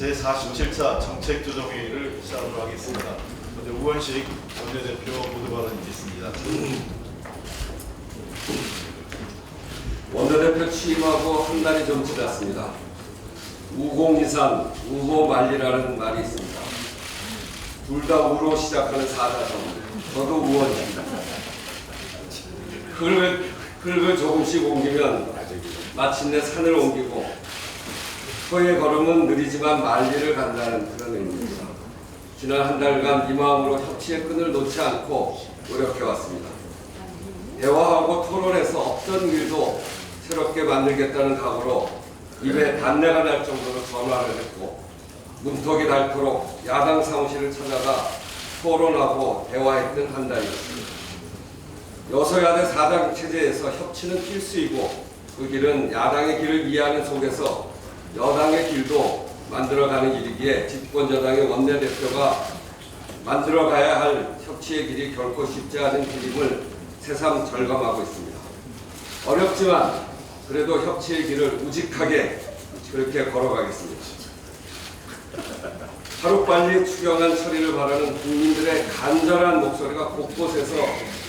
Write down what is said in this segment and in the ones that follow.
제47차 정책조정회의를 시작하도록 하겠습니다. 먼저 우원식 원내대표 모두 발언 있겠습니다. 원내대표 취임하고 한 달이 좀 지났습니다. 우공이산, 우고만리라는 말이 있습니다. 둘 다 우로 시작하는 사자성. 저도 우원입니다. 흙을 조금씩 옮기면 마침내 산을 옮기고 터의 걸음은 느리지만 만리를 간다는 그런 의미입니다. 지난 한 달간 이 마음으로 협치의 끈을 놓지 않고 노력해왔습니다. 대화하고 토론해서 없던 일도 새롭게 만들겠다는 각오로 입에 단내가 날 정도로 전화를 했고 문턱이 닳도록 야당 사무실을 찾아가 토론하고 대화했던 한 달이었습니다. 여소야대 4당 체제에서 협치는 필수이고 그 길은 야당의 길을 이해하는 속에서 여당의 길도 만들어가는 일이기에 집권여당의 원내대표가 만들어가야 할 협치의 길이 결코 쉽지 않은 길임을 새삼 절감하고 있습니다. 어렵지만 그래도 협치의 길을 우직하게 그렇게 걸어가겠습니다. 하루빨리 추경안 처리를 바라는 국민들의 간절한 목소리가 곳곳에서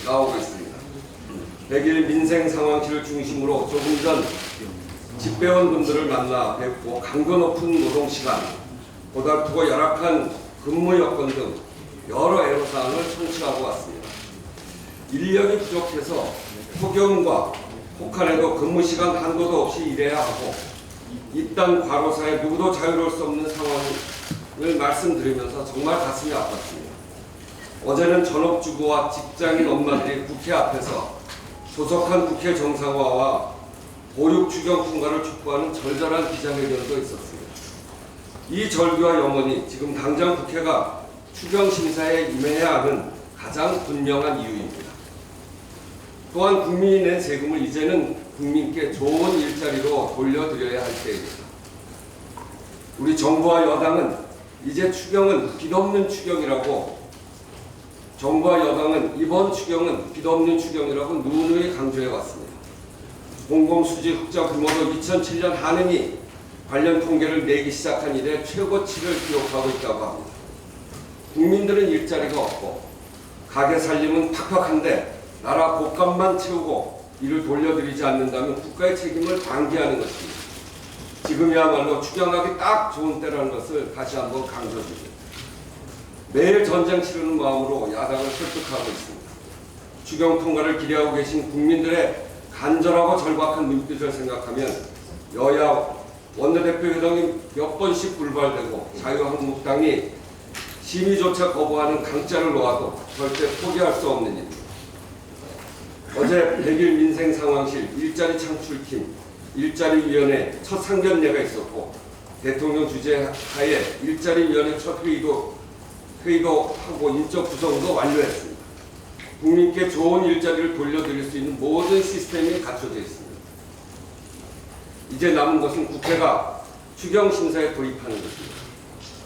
나오고 있습니다. 100일 민생 상황실을 중심으로 조금 전 집배원분들을 만나 뵙고 강도 높은 노동시간, 고달프고 열악한 근무 여건 등 여러 애로사항을 청취하고 왔습니다. 인력이 부족해서 폭염과 혹한에도 근무시간 한도도 없이 일해야 하고 이딴 과로사에 누구도 자유로울 수 없는 상황을 말씀드리면서 정말 가슴이 아팠습니다. 어제는 전업주부와 직장인 엄마들이 국회 앞에서 조속한 국회 정상화와 보육 추경 통과를 촉구하는 절절한 기자회견도 있었습니다. 이 절규와 염원이 지금 당장 국회가 추경 심사에 임해야 하는 가장 분명한 이유입니다. 또한 국민이 낸 세금을 이제는 국민께 좋은 일자리로 돌려드려야 할 때입니다. 우리 정부와 여당은 이제 추경은 빚없는 추경이라고 정부와 여당은 이번 추경은 빚없는 추경이라고 누누이 강조해 왔습니다. 공공수지 흑자 규모도 2007년 한은이 관련 통계를 내기 시작한 이래 최고치를 기록하고 있다고 합니다. 국민들은 일자리가 없고 가게 살림은 팍팍한데 나라 곳간만 채우고 이를 돌려드리지 않는다면 국가의 책임을 방기하는 것입니다. 지금이야말로 추경하기 딱 좋은 때라는 것을 다시 한번 강조드립니다. 매일 전쟁 치르는 마음으로 야당을 설득하고 있습니다. 추경 통과를 기대하고 계신 국민들의 간절하고 절박한 눈빛을 생각하면 여야 원내대표 회동이 몇 번씩 불발되고 자유한국당이 심의조차 거부하는 강짜를 놓아도 절대 포기할 수 없는 일입니다. 어제 100일 민생 상황실 일자리 창출팀 일자리위원회 첫 상견례가 있었고 대통령 주재하에 일자리위원회 첫 회의도 하고 인적 구성도 완료했습니다. 국민께 좋은 일자리를 돌려드릴 수 있는 모든 시스템이 갖춰져 있습니다. 이제 남은 것은 국회가 추경 심사에 돌입하는 것입니다.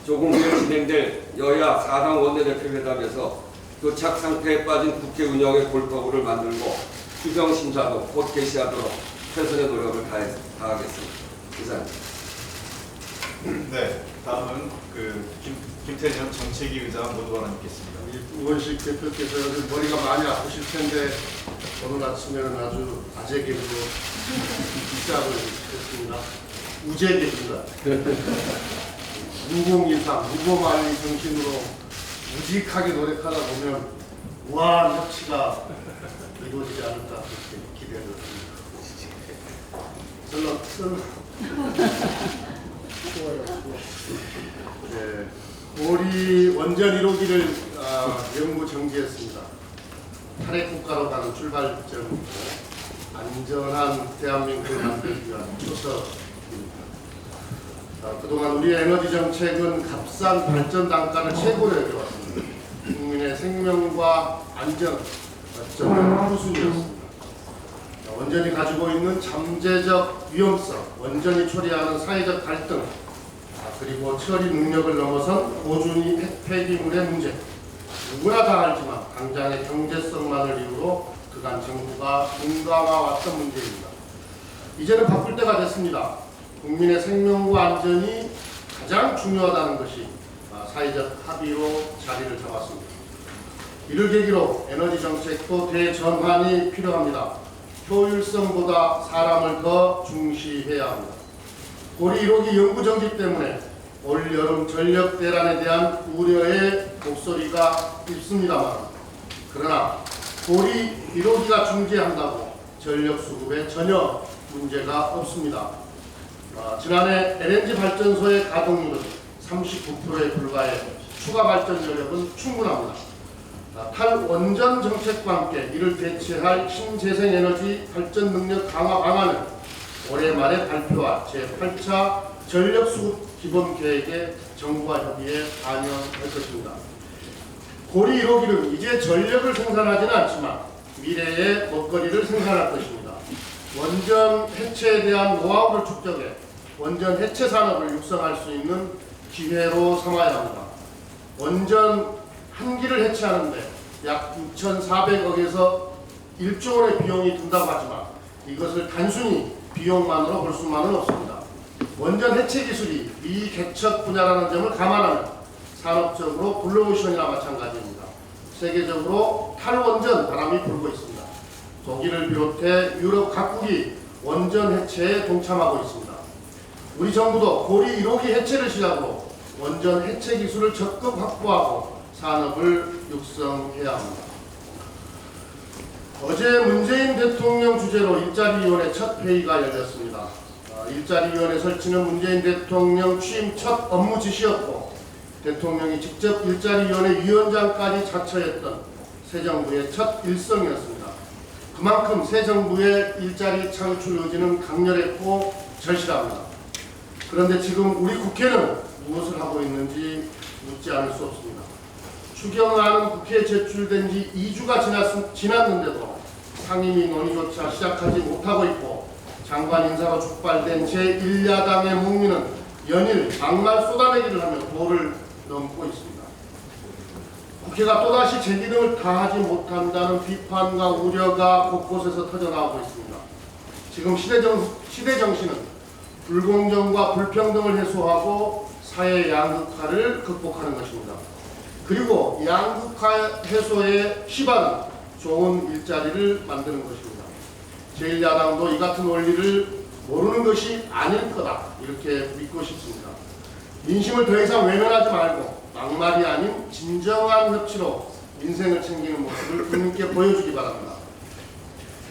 조금 후에 진행될 여야 4당 원내대표 회담에서 교착 상태에 빠진 국회 운영의 골퍼구를 만들고 추경 심사도 곧 개시하도록 최선의 노력을 다하겠습니다. 이상입니다. 네, 다음은 김태년 정책위 의장 모두 발언 있겠습니다. 우원식 대표께서 머리가 많이 아프실 텐데 오늘 아침에는 아주 아재개그로 시작을 했습니다. 우재개입니다. 2023 무고만리 정신으로 우직하게 노력하다 보면 우아한 협치가 이루어지지 않을까 그렇게 기대를 합니다. 네, 우리 원전 1호기를 영구 정지했습니다. 탈핵국가로 가는 출발점이고 안전한 대한민국을 만들기 위한 초석입니다. 그동안 우리의 에너지 정책은 값싼 발전 단가를 최고로 여겨왔습니다. 국민의 생명과 안전 어쩌면 후순위였습니다. 원전이 가지고 있는 잠재적 위험성, 원전이 초래하는 사회적 갈등, 그리고 처리 능력을 넘어선 고준위 폐기물의 문제, 누구나 다 알지만 당장의 경제성만을 이유로 그간 정부가 공감해왔던 문제입니다. 이제는 바꿀 때가 됐습니다. 국민의 생명과 안전이 가장 중요하다는 것이 사회적 합의로 자리를 잡았습니다. 이를 계기로 에너지 정책도 대전환이 필요합니다. 효율성보다 사람을 더 중시해야 합니다. 고리 1호기 연구 정지 때문에 올 여름 전력 대란에 대한 우려의 목소리가 있습니다만, 그러나 고리 1호기가 중지한다고 전력 수급에 전혀 문제가 없습니다. 지난해 LNG 발전소의 가동률은 39%에 불과해 추가 발전 여력은 충분합니다. 탈원전 정책과 함께 이를 대체할 신재생에너지 발전 능력 강화 방안을 올해 말에 발표할 제8차 전력수급 기본계획에 정부와 협의에 반영할 것입니다. 고리 1호기는 이제 전력을 생산하지는 않지만 미래의 먹거리를 생산할 것입니다. 원전 해체에 대한 노하우를 축적해 원전 해체 산업을 육성할 수 있는 기회로 삼아야 합니다. 원전 한 기를 해체하는데 약 6,400억에서 1조 원의 비용이 든다고 하지만 이것을 단순히 비용만으로 볼 수만은 없습니다. 원전 해체 기술이 미개척 분야라는 점을 감안하면 산업적으로 블루오션이나 마찬가지입니다. 세계적으로 탈원전 바람이 불고 있습니다. 독일을 비롯해 유럽 각국이 원전 해체에 동참하고 있습니다. 우리 정부도 고리 1호기 해체를 시작으로 원전 해체 기술을 적극 확보하고 산업을 육성해야 합니다. 어제 문재인 대통령 주재로 일자리위원회 첫 회의가 열렸습니다. 일자리위원회 설치는 문재인 대통령 취임 첫 업무 지시였고 대통령이 직접 일자리위원회 위원장까지 자처했던 새 정부의 첫 일성이었습니다. 그만큼 새 정부의 일자리 창출 의지는 강렬했고 절실합니다. 그런데 지금 우리 국회는 무엇을 하고 있는지 묻지 않을 수 없습니다. 추경안은 국회에 제출된 지 2주가 지났는데도 상임위 논의조차 시작하지 못하고 있고 장관 인사로 촉발된 제1야당의 목리는 연일 막말 쏟아내기를 하며 도를 넘고 있습니다. 국회가 또다시 제 기능을 다하지 못한다는 비판과 우려가 곳곳에서 터져나오고 있습니다. 지금 시대 정신은 불공정과 불평등을 해소하고 사회 양극화를 극복하는 것입니다. 그리고 양극화 해소의 시발은 좋은 일자리를 만드는 것입니다. 제1야당도 이 같은 원리를 모르는 것이 아닐 거다 이렇게 믿고 싶습니다. 민심을 더 이상 외면하지 말고 막말이 아닌 진정한 협치로 민생을 챙기는 모습을 국민께 보여주기 바랍니다.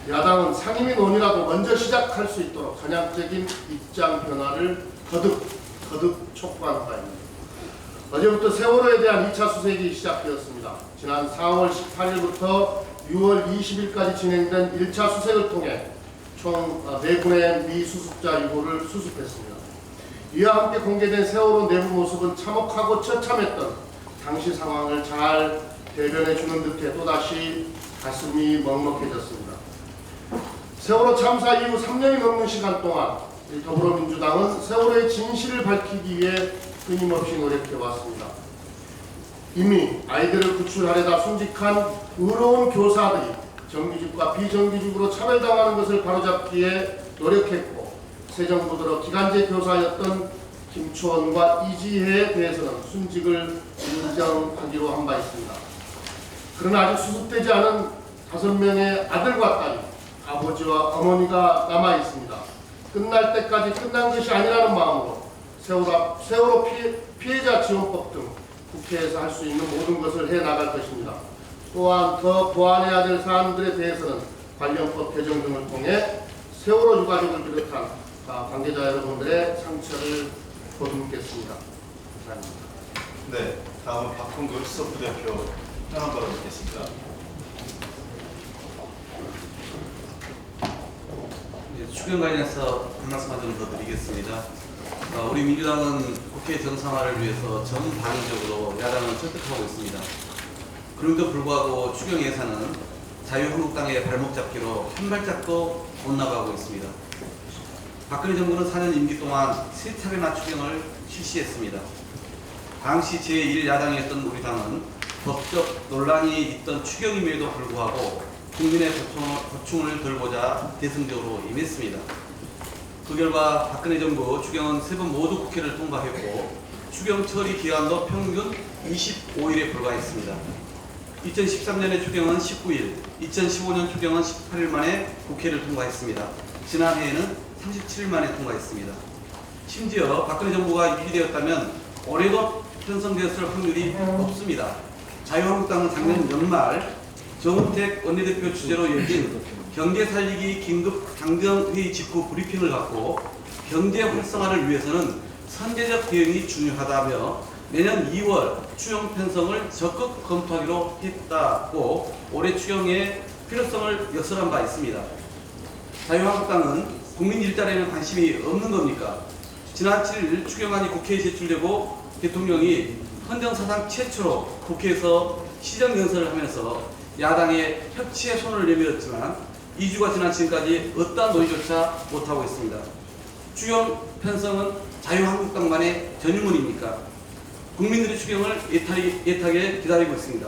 야당은 상임위 논의라도 먼저 시작할 수 있도록 전향적인 입장 변화를 거듭 촉구하는 바입니다. 어제부터 세월호에 대한 2차 수색이 시작되었습니다. 지난 4월 18일부터 6월 20일까지 진행된 1차 수색을 통해 총 4분의 미 수습자 유고를 수습했습니다. 이와 함께 공개된 세월호 내부 모습은 참혹하고 처참했던 당시 상황을 잘 대변해주는 듯해 또다시 가슴이 먹먹해졌습니다. 세월호 참사 이후 3년이 넘는 시간 동안 더불어민주당은 세월호의 진실을 밝히기 위해 끊임없이 노력해왔습니다. 이미 아이들을 구출하려다 순직한 의로운 교사들이 정규직과 비정규직으로 차별당하는 것을 바로잡기에 노력했고 새 정부 들어 기간제 교사였던 김초원과 이지혜에 대해서는 순직을 인정하기로 한 바 있습니다. 그러나 아직 수습되지 않은 5명의 아들과 딸이 아버지와 어머니가 남아 있습니다. 끝날 때까지 끝난 것이 아니라는 마음으로 세월호 피해자 지원법 등 국회에서 할 수 있는 모든 것을 해나갈 것입니다. 또한 더 보완해야 될 사안들에 대해서는 관련법 개정 등을 통해 세월호 유가족을 비롯한 관계자 여러분들의 상처를 보듬겠습니다. 감사합니다. 네, 다음은 박홍근 수석부 대표 현안 발언 듣겠습니다. 추경 관련해서 한 말씀 좀 더 드리겠습니다. 우리 민주당은 국회 정상화를 위해서 전방위적으로 야당을 설득하고 있습니다. 그럼에도 불구하고 추경 예산은 자유한국당의 발목 잡기로 한 발짝도 못 나가고 있습니다. 박근혜 정부는 4년 임기 동안 3차례나 추경을 실시했습니다. 당시 제1야당이었던 우리 당은 법적 논란이 있던 추경임에도 불구하고 국민의 고충을 덜고자 대승적으로 임했습니다. 그 결과 박근혜 정부 추경은 3번 모두 국회를 통과했고 추경 처리 기간도 평균 25일에 불과했습니다. 2013년의 추경은 19일, 2015년 추경은 18일 만에 국회를 통과했습니다. 지난해에는 37일 만에 통과했습니다. 심지어 박근혜 정부가 유지되었다면 올해도 편성되었을 확률이 없습니다. 자유한국당은 작년 연말 정우택 원내대표 주재로 열린 경제 살리기 긴급 당정회의 직후 브리핑을 갖고 경제 활성화를 위해서는 선제적 대응이 중요하다며 내년 2월 추경 편성을 적극 검토하기로 했다고 올해 추경의 필요성을 역설한 바 있습니다. 자유한국당은 국민 일자리에는 관심이 없는 겁니까? 지난 7일 추경안이 국회에 제출되고 대통령이 헌정사상 최초로 국회에서 시정연설을 하면서 야당의 협치에 손을 내밀었지만 2주가 지난 지금까지 어떠한 논의조차 못하고 있습니다. 추경 편성은 자유한국당만의 전유물입니까? 국민들의 추경을 애타게 기다리고 있습니다.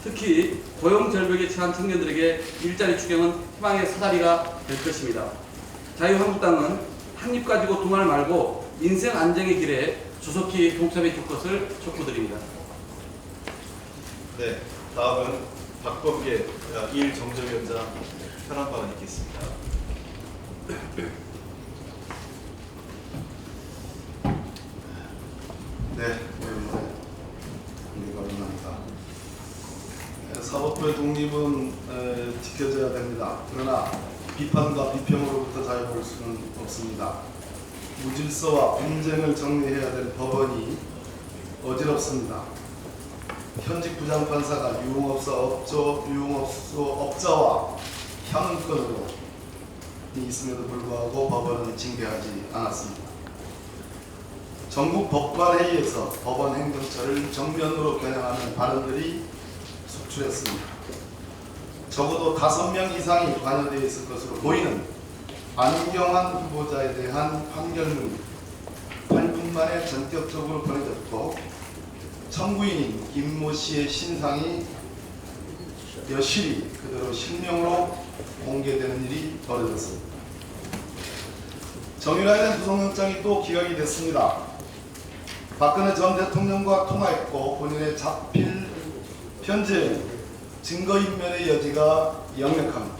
특히 고용절벽에 처한 청년들에게 일자리 추경은 희망의 사다리가 될 것입니다. 자유한국당은 한입 가지고 두 말 말고 인생 안정의 길에 조속히 동참해 줄 것을 촉구드립니다. 네, 다음은 박범계 일 정정위원장 현안 발언 있겠습니다. 네, 감사합니다. 사법부의 독립은 지켜져야 됩니다. 그러나 비판과 비평으로부터 자유로울 수는 없습니다. 무질서와 분쟁을 정리해야 될 법원이 어지럽습니다. 현직 부장판사가 유흥업소업자와 향응권으로 있음에도 불구하고 법원은 징계하지 않았습니다. 전국 법관회의에서 법원 행정처를 정면으로 겨냥하는 발언들이 속출했습니다. 적어도 5명 이상이 관여되어 있을 것으로 보이는 안경환 후보자에 대한 판결문이 8분 만에 전격적으로 보내졌고 청구인인 김모 씨의 신상이 여실히 그대로 실명으로 공개되는 일이 벌어졌습니다. 정유라에 대한 구속영장이 또 기각이 됐습니다. 박근혜 전 대통령과 통화했고 본인의 잡힐 현재 증거인멸의 여지가 역력합니다.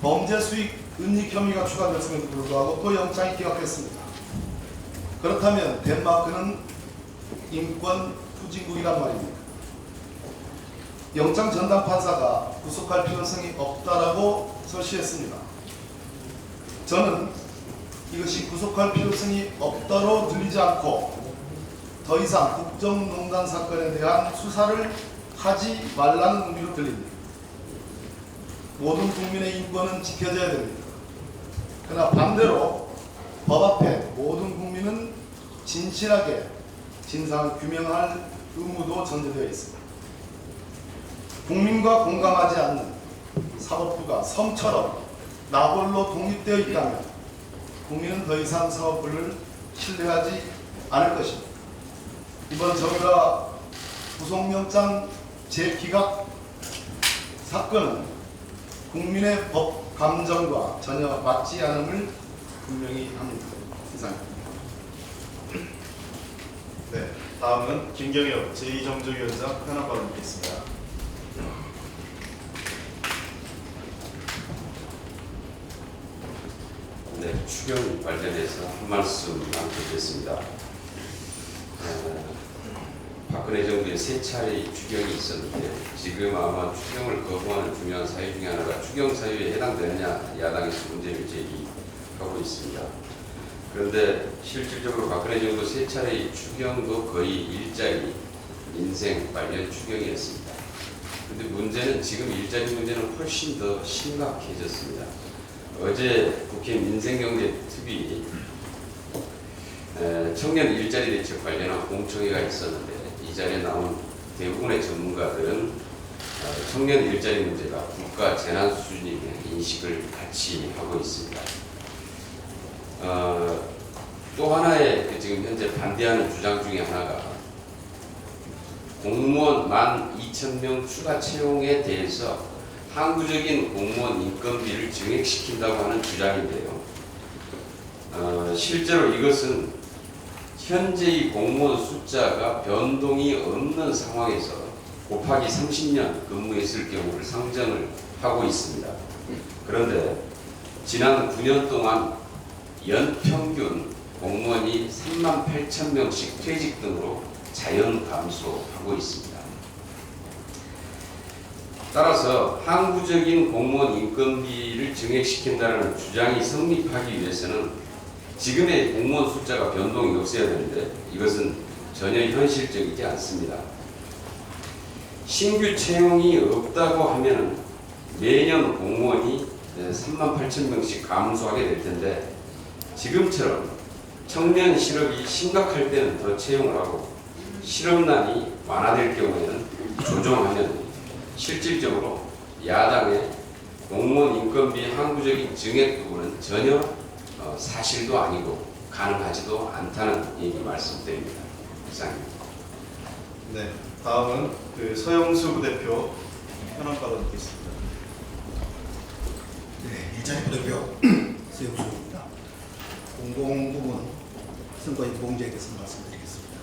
범죄 수익 은닉 혐의가 추가됐음에도 불구하고 또 영장이 기각됐습니다. 그렇다면 덴마크는 인권 후진국이란 말입니까? 영장 전담 판사가 구속할 필요성이 없다라고 설시했습니다. 저는 이것이 구속할 필요성이 없다로 들리지 않고 더 이상 국정농단 사건에 대한 수사를 하지 말라는 의미로 들립니다. 모든 국민의 인권은 지켜져야 됩니다. 그러나 반대로 법 앞에 모든 국민은 진실하게 진상을 규명할 의무도 전제되어 있습니다. 국민과 공감하지 않는 사법부가 섬처럼 나홀로 독립되어 있다면 국민은 더 이상 사법부를 신뢰하지 않을 것입니다. 이번 정유라 구속영장 재기각 사건은 국민의 법 감정과 전혀 맞지 않음을 분명히 합니다. 이상입니다. 네, 다음은 김경엽 제2정정위원장 현안 발언 있겠습니다. 네, 추경 관련해서 한 말씀만 드리겠습니다. 박근혜 정부의 3차례 추경이 있었는데 지금 아마 추경을 거부하는 중요한 사유 중에 하나가 추경 사유에 해당되느냐 야당에서 문제를 제기하고 있습니다. 그런데 실질적으로 박근혜 정부 3차례 추경도 거의 일자리, 민생 관련 추경이었습니다. 그런데 문제는 지금 일자리 문제는 훨씬 더 심각해졌습니다. 어제 국회 민생경제특위 청년 일자리 대책 관련한 공청회가 있었는데 이 자리에 나온 대부분의 전문가들은 청년 일자리 문제가 국가 재난 수준임의 인식을 같이 하고 있습니다. 또 하나의 지금 현재 반대하는 주장 중에 하나가 공무원 12,000명 추가 채용에 대해서 항구적인 공무원 인건비를 증액시킨다고 하는 주장인데요. 실제로 이것은 현재의 공무원 숫자가 변동이 없는 상황에서 곱하기 30년 근무했을 경우를 상정을 하고 있습니다. 그런데 지난 9년 동안 연평균 공무원이 38,000명씩 퇴직 등으로 자연 감소하고 있습니다. 따라서 항구적인 공무원 인건비를 증액시킨다는 주장이 성립하기 위해서는 지금의 공무원 숫자가 변동이 없어야 되는데 이것은 전혀 현실적이지 않습니다. 신규 채용이 없다고 하면 매년 공무원이 38,000명씩 감소하게 될 텐데 지금처럼 청년 실업이 심각할 때는 더 채용을 하고 실업난이 완화될 경우에는 조정하면 실질적으로 야당의 공무원 인건비 항구적인 증액 부분은 전혀 사실도 아니고 가능하지도 않다는 얘기 말씀드립니다. 이상입니다. 네, 다음은 서영수 부대표 현황 받아듣겠습니다. 네, 일자리 부대표 서영수입니다. 공공부문 선거인공제에 대해서 말씀드리겠습니다.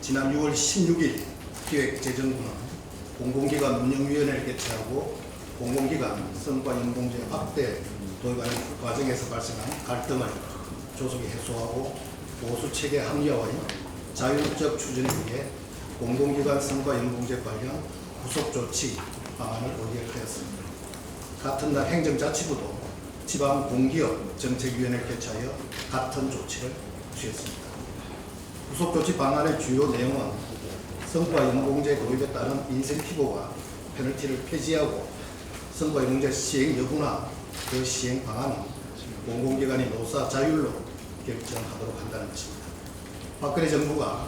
지난 6월 16일 기획재정부는 공공기관 운영위원회를 개최하고 공공기관 선거인공제 확대 도입하는 과정에서 발생한 갈등을 조속히 해소하고 보수체계 합리화의 자율적 추진을 위해 공공기관 선거인공제 관련 후속 조치 방안을 의결하였습니다. 같은 날 행정자치부도 지방공기업 정책위원회를 개최하여 같은 조치를 취했습니다. 후속 조치 방안의 주요 내용은 선거인공제 도입에 따른 인센티브와 페널티를 폐지하고 선거인공제 시행 여부나 그 시행 방안은 공공기관이 노사 자율로 결정하도록 한다는 것입니다. 박근혜 정부가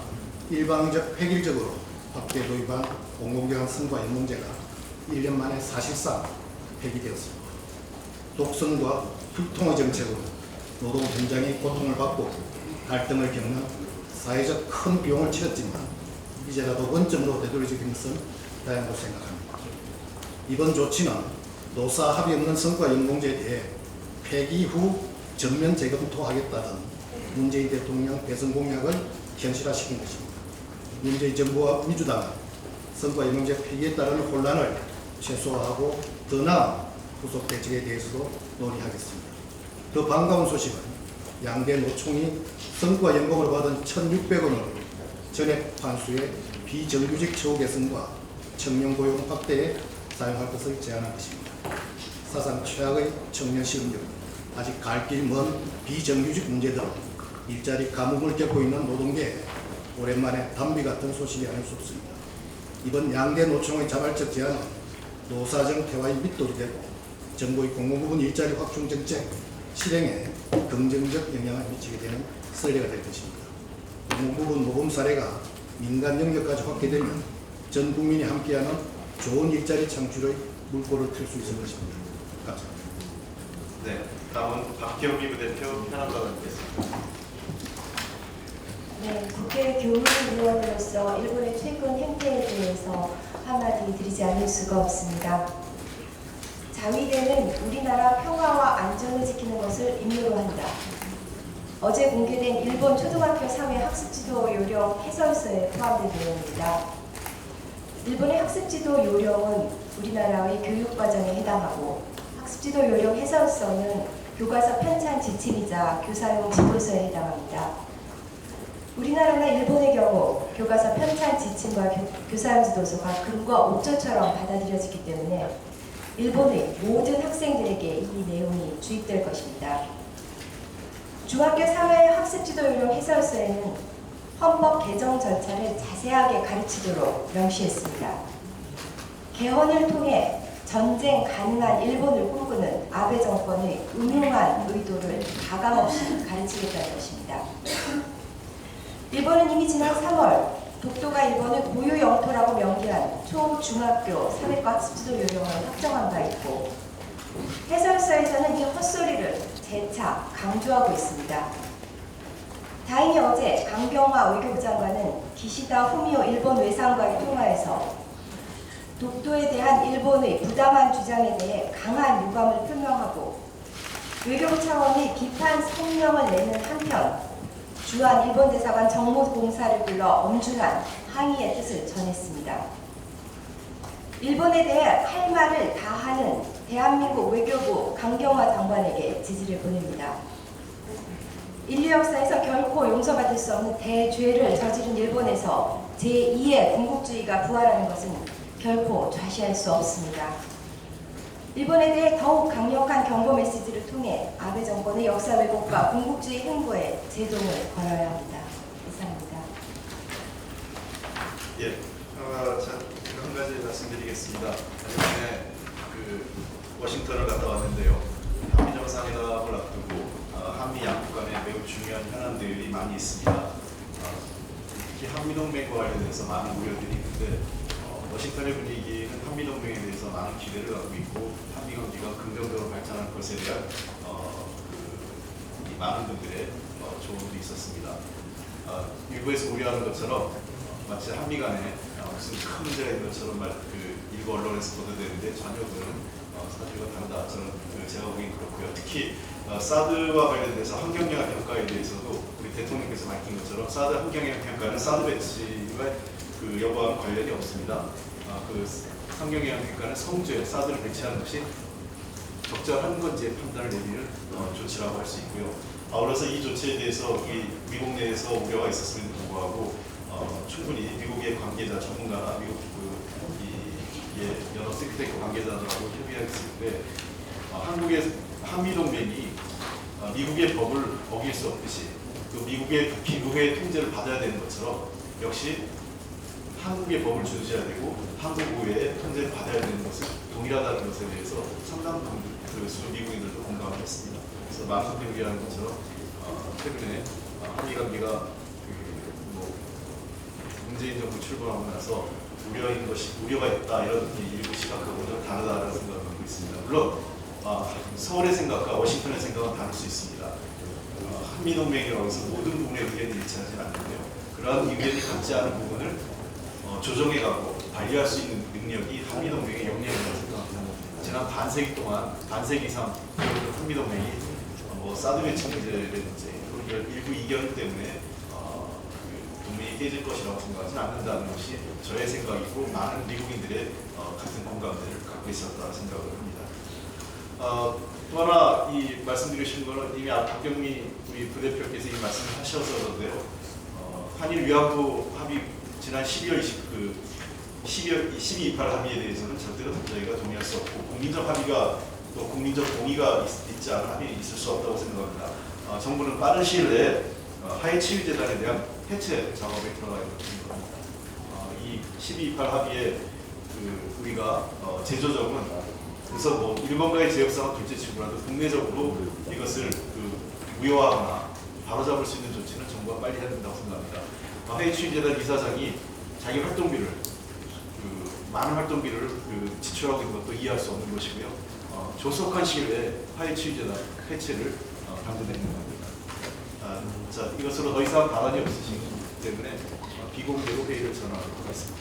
일방적 획일적으로 확대 도입한 공공기관 선거인공제가 1년 만에 사실상 폐기되었습니다. 독선과 불통의 정책으로 노동 현장이 고통을 받고 갈등을 겪는 사회적 큰 비용을 치렀지만 이제라도 원점으로 되돌려지는 것은 다행으로 생각합니다. 이번 조치는 노사 합의 없는 선거인공제에 대해 폐기 후 전면 재검토하겠다던 문재인 대통령 대선 공약을 현실화시킨 것입니다. 문재인 정부와 민주당은 선거인공제 폐기에 따른 혼란을 최소화하고 더 나은 후속 대책에 대해서도 논의하겠습니다. 더 반가운 소식은 양대 노총이 선거연봉을 받은 1,600원을 전액 환수의 비정규직 처우 개선과 청년 고용 확대에 사용할 것을 제안한 것입니다. 사상 최악의 청년 실업률, 아직 갈 길 먼 비정규직 문제 등 일자리 가뭄을 겪고 있는 노동계에 오랜만에 단비 같은 소식이 아닐 수 없습니다. 이번 양대 노총의 자발적 제안은 노사정 태화의 밑돌이 되고 정부의 공공부문 일자리 확충 정책 실행에 긍정적 영향을 미치게 되는 선례가 될 것입니다. 공공부문 모범 사례가 민간 영역까지 확대되면 전 국민이 함께하는 좋은 일자리 창출의 물꼬를 틀 수 있을 것입니다. 감사합니다. 네, 다음은 박경미 부대표 현황 받아듣겠습니다. 네, 국회 교문위원으로서 일본의 최근 행태에 대해서 한마디 드리지 않을 수가 없습니다. 자위대는 우리나라 평화와 안전을 지키는 것을 임무로 한다. 어제 공개된 일본 초등학교 3회 학습지도 요령 해설서에 포함된 내용입니다. 일본의 학습지도 요령은 우리나라의 교육과정에 해당하고 학습지도 요령 해설서는 교과서 편찬 지침이자 교사용 지도서에 해당합니다. 우리나라나 일본의 경우 교과서 편찬 지침과 교사용 지도서가 금과 옥조처럼 받아들여지기 때문에 일본의 모든 학생들에게 이 내용이 주입될 것입니다. 중학교 3회 학습지도 요령 해설서에는 헌법 개정 절차를 자세하게 가르치도록 명시했습니다. 개헌을 통해 전쟁 가능한 일본을 꿈꾸는 아베 정권의 음흉한 의도를 가감없이 가르치겠다는 것입니다. 일본은 이미 지난 3월 독도가 일본의 고유 영토라고 명기한 초, 중학교 3회과 학습지도 요령을 확정한 바 있고 해설서에서는 이 헛소리를 재차 강조하고 있습니다. 다행히 어제 강경화 외교부 장관은 기시다 후미오 일본 외상과의 통화에서 독도에 대한 일본의 부당한 주장에 대해 강한 유감을 표명하고 외교부 차원의 비판 성명을 내는 한편 주한 일본 대사관 정무공사를 불러 엄중한 항의의 뜻을 전했습니다. 일본에 대해 할 말을 다 하는 대한민국 외교부 강경화 장관에게 지지를 보냅니다. 인류 역사에서 결코 용서받을 수 없는 대죄를 저지른 일본에서 제2의 군국주의가 부활하는 것은 결코 좌시할 수 없습니다. 일본에 대해 더욱 강력한 경고 메시지를 통해 아베 정권의 역사 왜곡과 군국주의 행보에 제동을 걸어야 합니다. 이상입니다. 예, 자, 제가 한 가지 말씀드리겠습니다. 이번에 워싱턴을 갔다 왔는데요. 한미 정상회담을 앞두고 한미 양국 간에 매우 중요한 현안들이 많이 있습니다. 특히 한미 동맹과 관련해서 많은 우려들이 있는데 워싱턴의 분위기는 한미 동맹에 대해서 많은 기대를 갖고 있고 한미 관계가 긍정적으로 발전할 것에 대한 이 많은 분들의 조언도 있었습니다. 일부에서 우려하는 것처럼 마치 한미 간에 무슨 큰 문제가 있는 것처럼 일부 언론에서 보도되는데 전혀 그런 사실과 다르다. 저는 제가 보기엔 그렇고요. 특히 사드와 관련돼서 환경영향 평가에 대해서도 우리 대통령께서 밝힌 것처럼 사드 환경영향 평가는 사드 배치와 여부와는 관련이 없습니다. 환경영향 평가는 성주에 사드를 배치하는 것이 적절한 건지의 판단을 내리는 조치라고 할 수 있고요. 아울러서 이 조치에 대해서 미국 내에서 우려가 있었음에도 불구하고 충분히 미국의 관계자, 전문가나 미국 연합 싱크탱크 관계자들하고 협의했을 때 한국의 한미동맹이 미국의 법을 어길 수 없듯이 미국의 기구의 통제를 받아야 되는 것처럼 역시 한국의 법을 준수해야 되고 한국 의회의 통제를 받아야 되는 것은 동일하다는 것에 대해서 상당 수준 미국인들도 공감을 했습니다. 그래서 마르크 얘기하는 것처럼 최근에 한미 관계가 문재인 정부 출범하고 나서 우려가 있다 이런 일부 시각하고는 다르다는 생각을 갖고 있습니다. 물론 서울의 생각과 워싱턴의 생각은 다를 수 있습니다. 한미동맹이라고 해서 모든 부분에 의견이 일치하지는 않는데요. 그러한 의견이 같지 않은 부분을 조정해가고 관리할 수 있는 능력이 한미동맹의 역량이라고 생각합니다. 지난 반세기 이상 한미동맹이 사드 배치 문제라든지 일부 이견 때문에 동맹이 깨질 것이라고 생각하지 않는다는 것이 저의 생각이고 많은 미국인들의 같은 공감대를 갖고 있었다고 생각을 합니다. 또 하나 말씀드리신 거는 이미 박경미 우리 부대표께서 이 말씀을 하셔서 그런데요. 한일 위안부 합의 지난 12.28 합의에 대해서는 절대로 저희가 동의할 수 없고 국민적 합의가 또 국민적 동의가 있지 않은 합의는 있을 수 없다고 생각합니다. 정부는 빠른 시일 내에 하해치유재단에 대한 해체 작업에 들어가야 된다고 생각합니다. 이 12.28 합의에 우리가 제조정은 그래서 일본과의 제협상은 둘째치고라도 국내적으로 이것을 무효화하거나 바로잡을 수 있는 조치는 정부가 빨리 해야 된다고 생각합니다. 하해치유재단 이사장이 자기 활동비를 많은 활동비를 지출하고 있는 것도 이해할 수 없는 것이고요. 조속한 시일 내에 하해치유재단 해체를 당부드리는 겁니다. 자, 이것으로 더 이상 발언이 없으시기 때문에 비공개로 회의를 전환하도록 하겠습니다.